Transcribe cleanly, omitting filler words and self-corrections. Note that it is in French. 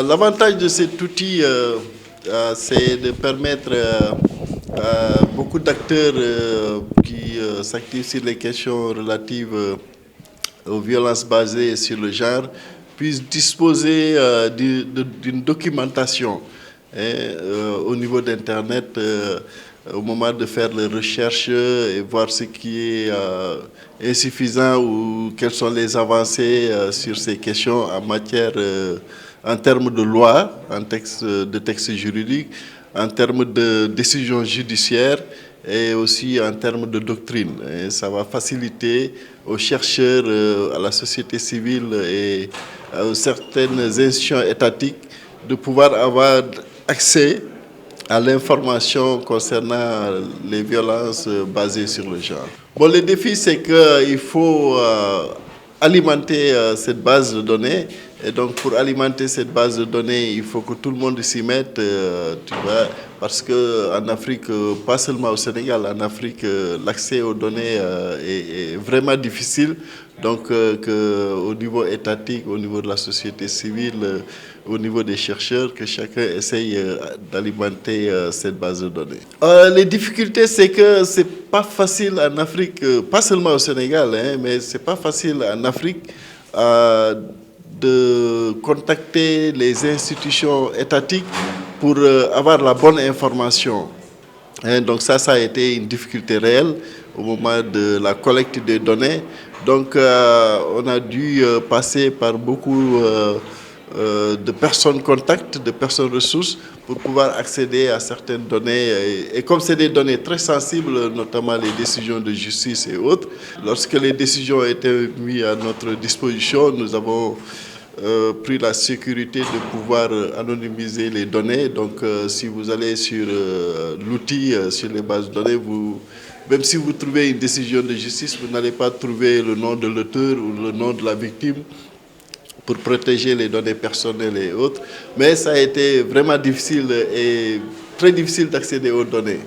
L'avantage de cet outil, c'est de permettre à beaucoup d'acteurs qui s'activent sur les questions relatives aux violences basées sur le genre puissent disposer d'une documentation au niveau d'Internet au moment de faire les recherches et voir ce qui est insuffisant ou quelles sont les avancées sur ces questions en matière, en termes de loi, de textes juridiques, en termes de décisions judiciaires et aussi en termes de doctrine. Et ça va faciliter aux chercheurs, à la société civile et à certaines institutions étatiques de pouvoir avoir accès à l'information concernant les violences basées sur le genre. Bon, le défi, c'est qu'il faut alimenter cette base de données. Et donc, pour alimenter cette base de données, il faut que tout le monde s'y mette, tu vois, parce qu'en Afrique, pas seulement au Sénégal, en Afrique, l'accès aux données est vraiment difficile. Donc, au niveau étatique, au niveau de la société civile, au niveau des chercheurs, que chacun essaye d'alimenter cette base de données. Les difficultés, c'est que c'est pas facile en Afrique, pas seulement au Sénégal, hein, mais c'est pas facile en Afrique de contacter les institutions étatiques pour avoir la bonne information. Hein, donc ça a été une difficulté réelle au moment de la collecte des données. Donc on a dû passer par beaucoup de personnes contacts, de personnes ressources pour pouvoir accéder à certaines données. Et comme c'est des données très sensibles, notamment les décisions de justice et autres, lorsque les décisions étaient mises à notre disposition, nous avons pris la sécurité de pouvoir anonymiser les données. Donc si vous allez sur l'outil, sur les bases de données, même si vous trouvez une décision de justice, vous n'allez pas trouver le nom de l'auteur ou le nom de la victime pour protéger les données personnelles et autres. Mais ça a été vraiment difficile et très difficile d'accéder aux données.